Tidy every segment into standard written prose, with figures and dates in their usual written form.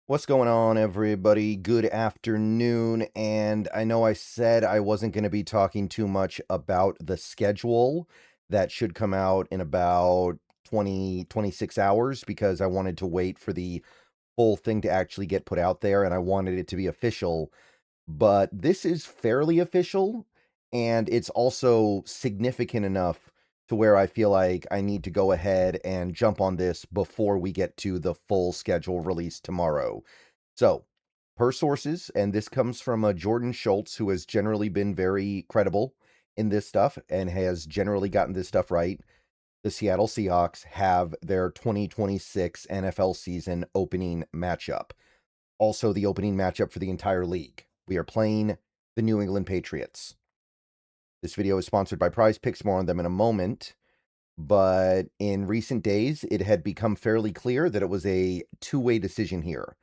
What's going on, everybody? Good afternoon. And I know I said I wasn't going to be talking too much about the schedule that should come out in about 26 hours because I wanted to wait for the full thing to actually get put out there and I wanted it to be official. But this is fairly official, and it's also significant enough to where I feel like I need to go ahead and jump on this before we get to the full schedule release tomorrow. So, per sources, and this comes from Jordan Schultz, who has generally been very credible in this stuff and has generally gotten this stuff right. The Seattle Seahawks have their 2026 NFL season opening matchup, also the opening matchup for the entire league. We are playing the New England Patriots. This video is sponsored by Prize Picks, more on them in a moment. But in recent days, it had become fairly clear that it was a two-way decision here.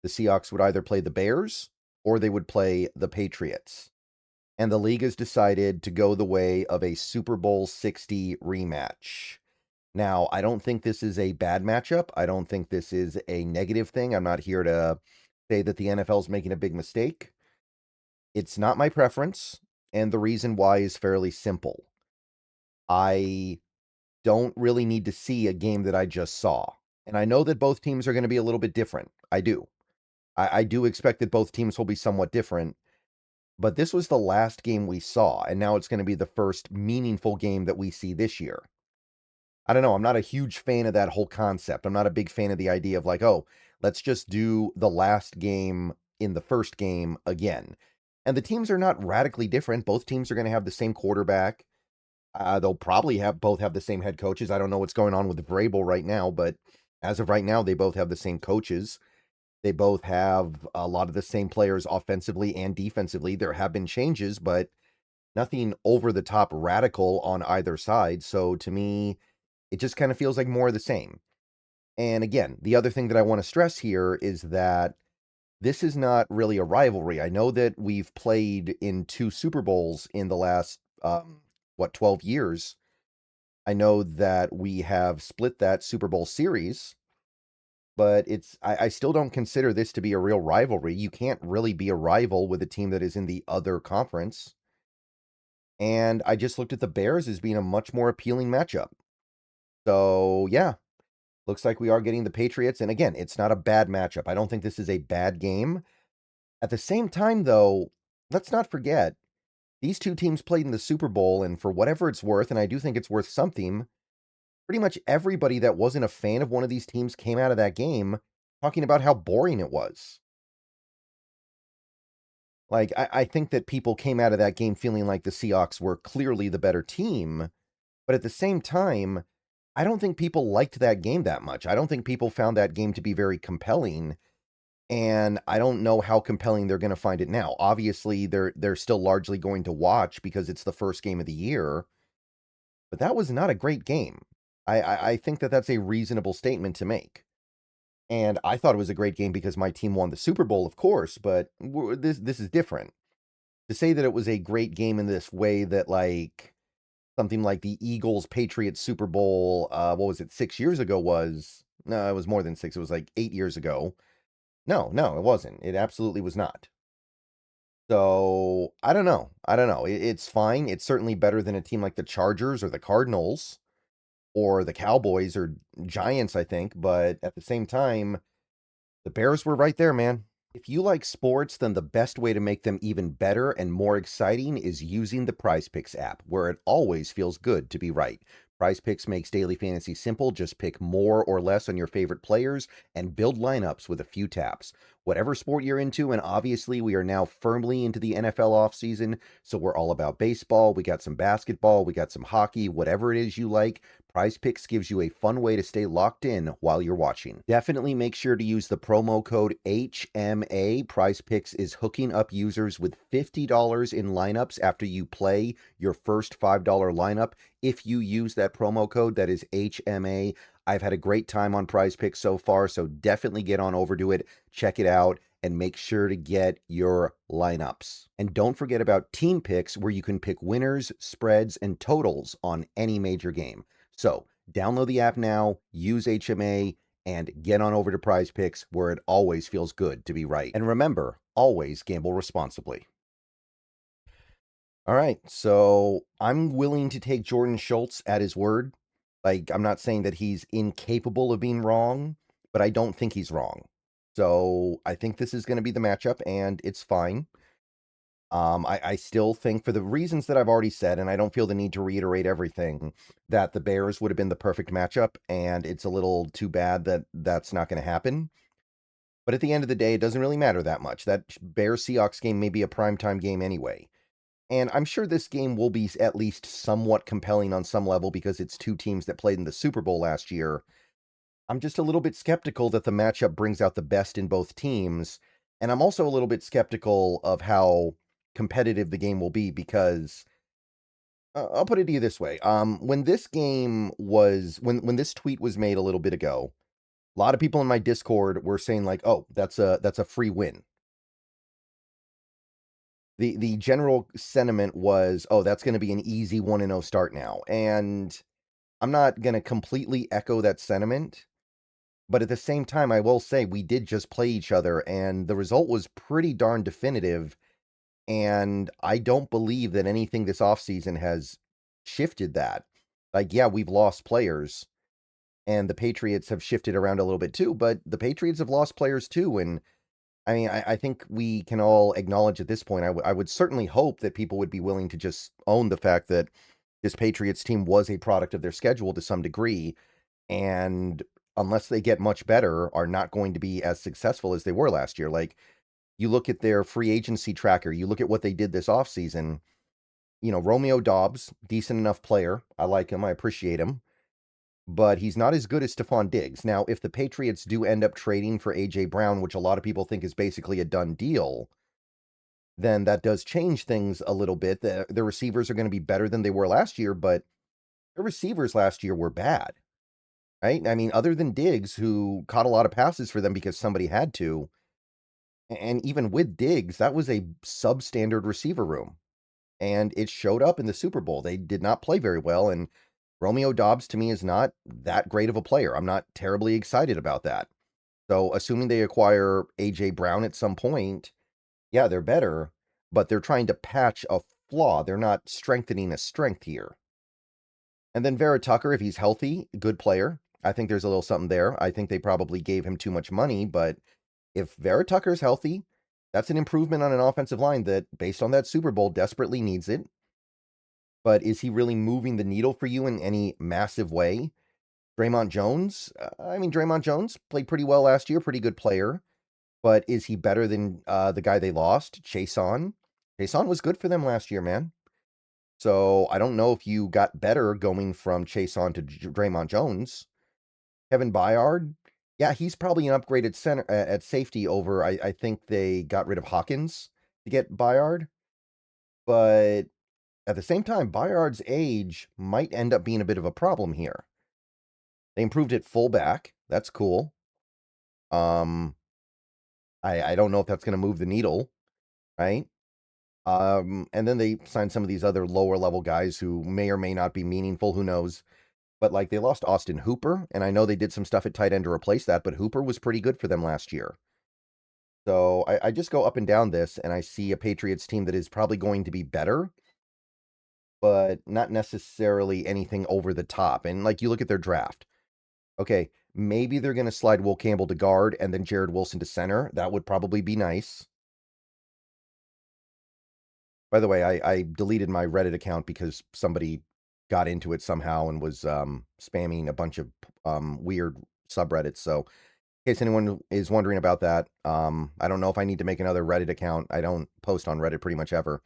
The Seahawks would either play the Bears or they would play the Patriots. And the league has decided to go the way of a Super Bowl 60 rematch. Now, I don't think this is a bad matchup. I don't think this is a negative thing. I'm not here to say that the NFL is making a big mistake. It's not my preference, and the reason why is fairly simple. I don't really need to see a game that I just saw. And I know that both teams are going to be a little bit different. I do. I do expect that both teams will be somewhat different, but this was the last game we saw, and now it's going to be the first meaningful game that we see this year. I don't know. I'm not a huge fan of that whole concept. I'm not a big fan of the idea of like, oh, let's just do the last game in the first game again. And the teams are not radically different. Both teams are going to have the same quarterback. They'll probably both have the same head coaches. I don't know what's going on with Vrabel right now, but as of right now, they both have the same coaches. They both have a lot of the same players offensively and defensively. There have been changes, but nothing over the top radical on either side. So to me, it just kind of feels like more of the same. And again, the other thing that I want to stress here is that this is not really a rivalry. I know that we've played in two Super Bowls in the last, 12 years. I know that we have split that Super Bowl series, but I still don't consider this to be a real rivalry. You can't really be a rival with a team that is in the other conference. And I just looked at the Bears as being a much more appealing matchup. So, yeah, looks like we are getting the Patriots. And again, it's not a bad matchup. I don't think this is a bad game. At the same time, though, let's not forget these two teams played in the Super Bowl, and for whatever it's worth, and I do think it's worth something, pretty much everybody that wasn't a fan of one of these teams came out of that game talking about how boring it was. Like, I think that people came out of that game feeling like the Seahawks were clearly the better team, but at the same time, I don't think people liked that game that much. I don't think people found that game to be very compelling, and I don't know how compelling they're gonna find it now. Obviously, they're still largely going to watch because it's the first game of the year, but that was not a great game. I think that that's a reasonable statement to make. And I thought it was a great game because my team won the Super Bowl, of course, but this is different. To say that it was a great game in this way that, like, something like the Eagles Patriots Super Bowl, what was it, 6 years ago was no, it was more than 6, it was like 8 years ago. No, it wasn't. It absolutely was not. So, I don't know. I don't know. It's fine. It's certainly better than a team like the Chargers or the Cardinals or the Cowboys or Giants, I think, but at the same time, the Bears were right there, man. If you like sports, then the best way to make them even better and more exciting is using the PrizePicks app, where it always feels good to be right. PrizePicks makes daily fantasy simple. Just pick more or less on your favorite players and build lineups with a few taps. Whatever sport you're into, and obviously we are now firmly into the NFL offseason, so we're all about baseball. We got some basketball, we got some hockey, whatever it is you like. PrizePicks gives you a fun way to stay locked in while you're watching. Definitely make sure to use the promo code HMA. PrizePicks is hooking up users with $50 in lineups after you play your first $5 lineup. If you use that promo code, that is HMA. I've had a great time on PrizePicks so far, so definitely get on over to it, check it out, and make sure to get your lineups. And don't forget about team picks, where you can pick winners, spreads, and totals on any major game. So download the app now, use HMA, and get on over to Prize Picks, where it always feels good to be right. And remember, always gamble responsibly. All right, so I'm willing to take Jordan Schultz at his word. Like, I'm not saying that he's incapable of being wrong, but I don't think he's wrong. So I think this is going to be the matchup, and it's fine. I still think, for the reasons that I've already said, and I don't feel the need to reiterate everything, that the Bears would have been the perfect matchup, and it's a little too bad that that's not going to happen. But at the end of the day, it doesn't really matter that much. That Bears-Seahawks game may be a primetime game anyway. And I'm sure this game will be at least somewhat compelling on some level because it's two teams that played in the Super Bowl last year. I'm just a little bit skeptical that the matchup brings out the best in both teams. And I'm also a little bit skeptical of how competitive the game will be because I'll put it to you this way. When this game was, when this tweet was made a little bit ago, a lot of people in my Discord were saying like, oh, that's a free win. The general sentiment was, oh, that's going to be an easy 1-0 start now. And I'm not going to completely echo that sentiment, but at the same time, I will say we did just play each other and the result was pretty darn definitive. And I don't believe that anything this offseason has shifted that. Like, yeah, we've lost players and the Patriots have shifted around a little bit too, but the Patriots have lost players too. And I mean, I think we can all acknowledge at this point, I would certainly hope that people would be willing to just own the fact that this Patriots team was a product of their schedule to some degree, and unless they get much better, are not going to be as successful as they were last year. Like, you look at their free agency tracker, you look at what they did this offseason, Romeo Doubs, decent enough player. I like him, I appreciate him, but he's not as good as Stephon Diggs. Now, if the Patriots do end up trading for A.J. Brown, which a lot of people think is basically a done deal, then that does change things a little bit. The receivers are going to be better than they were last year, but the receivers last year were bad, right? I mean, other than Diggs, who caught a lot of passes for them because somebody had to, and even with Diggs, that was a substandard receiver room, and it showed up in the Super Bowl. They did not play very well, and Romeo Doubs, to me, is not that great of a player. I'm not terribly excited about that. So, assuming they acquire A.J. Brown at some point, yeah, they're better, but they're trying to patch a flaw. They're not strengthening a strength here. And then Vera Tucker, if he's healthy, good player. I think there's a little something there. I think they probably gave him too much money, but if Vera Tucker's healthy, that's an improvement on an offensive line that, based on that Super Bowl, desperately needs it. But is he really moving the needle for you in any massive way? Draymond Jones? Draymond Jones played pretty well last year, pretty good player. But is he better than the guy they lost, Chason? Chason was good for them last year, man. So I don't know if you got better going from Chason to Draymond Jones. Kevin Byard, yeah, he's probably an upgraded center at safety over. I think they got rid of Hawkins to get Byard, but at the same time, Byard's age might end up being a bit of a problem here. They improved at fullback. That's cool. I don't know if that's going to move the needle, right? And then they signed some of these other lower level guys who may or may not be meaningful. Who knows? But like, they lost Austin Hooper, and I know they did some stuff at tight end to replace that, but Hooper was pretty good for them last year. So I just go up and down this, and I see a Patriots team that is probably going to be better, but not necessarily anything over the top. And like, you look at their draft. Okay, maybe they're going to slide Will Campbell to guard and then Jared Wilson to center. That would probably be nice. By the way, I deleted my Reddit account because somebody got into it somehow and was spamming a bunch of weird subreddits. So in case anyone is wondering about that, I don't know if I need to make another Reddit account. I don't post on Reddit pretty much ever.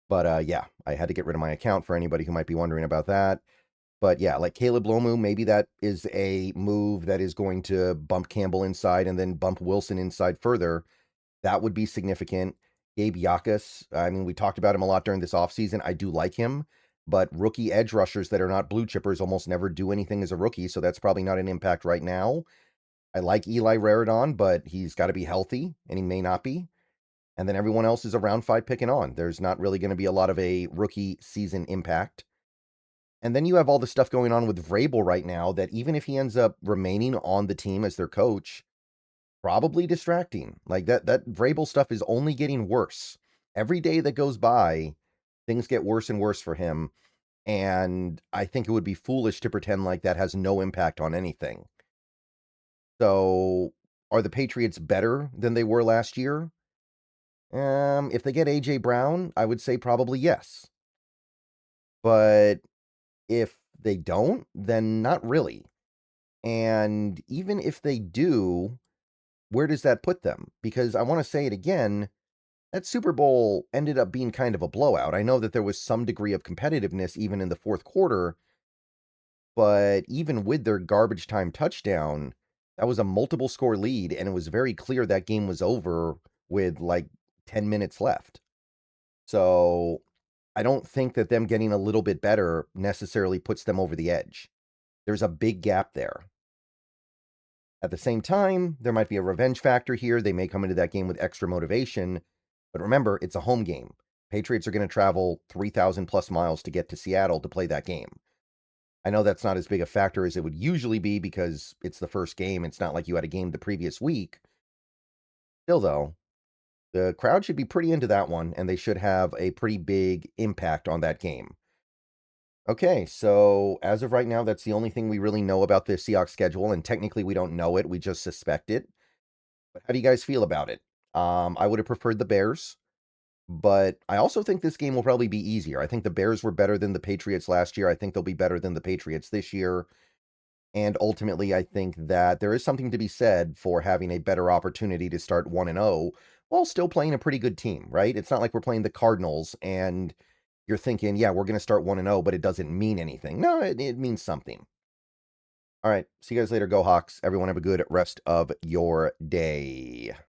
But yeah, I had to get rid of my account for anybody who might be wondering about that. But yeah, like Caleb Lomu, maybe that is a move that is going to bump Campbell inside and then bump Wilson inside further. That would be significant. Gabe Yakas, I mean, we talked about him a lot during this offseason. I do like him, but rookie edge rushers that are not blue chippers almost never do anything as a rookie, so that's probably not an impact right now. I like Eli Raridon, but he's got to be healthy, and he may not be. And then everyone else is a round 5 picking on. There's not really going to be a lot of a rookie season impact. And then you have all the stuff going on with Vrabel right now that even if he ends up remaining on the team as their coach, probably distracting. Like that Vrabel stuff is only getting worse. Every day that goes by, things get worse and worse for him. And I think it would be foolish to pretend like that has no impact on anything. So, are the Patriots better than they were last year? If they get AJ Brown, I would say probably yes. But if they don't, then not really. And even if they do, where does that put them? Because I want to say it again, that Super Bowl ended up being kind of a blowout. I know that there was some degree of competitiveness even in the fourth quarter, but even with their garbage time touchdown, that was a multiple score lead, and it was very clear that game was over with like 10 minutes left. So I don't think that them getting a little bit better necessarily puts them over the edge. There's a big gap there. At the same time, there might be a revenge factor here. They may come into that game with extra motivation. But remember, it's a home game. Patriots are going to travel 3,000 plus miles to get to Seattle to play that game. I know that's not as big a factor as it would usually be because it's the first game. It's not like you had a game the previous week. Still, though, the crowd should be pretty into that one, and they should have a pretty big impact on that game. Okay, so as of right now, that's the only thing we really know about the Seahawks schedule, and technically we don't know it, we just suspect it. But how do you guys feel about it? I would have preferred the Bears, but I also think this game will probably be easier. I think the Bears were better than the Patriots last year. I think they'll be better than the Patriots this year. And ultimately, I think that there is something to be said for having a better opportunity to start 1-0 while still playing a pretty good team, right? It's not like we're playing the Cardinals and you're thinking, yeah, we're going to start 1-0, but it doesn't mean anything. No, it means something. All right. See you guys later. Go Hawks. Everyone have a good rest of your day.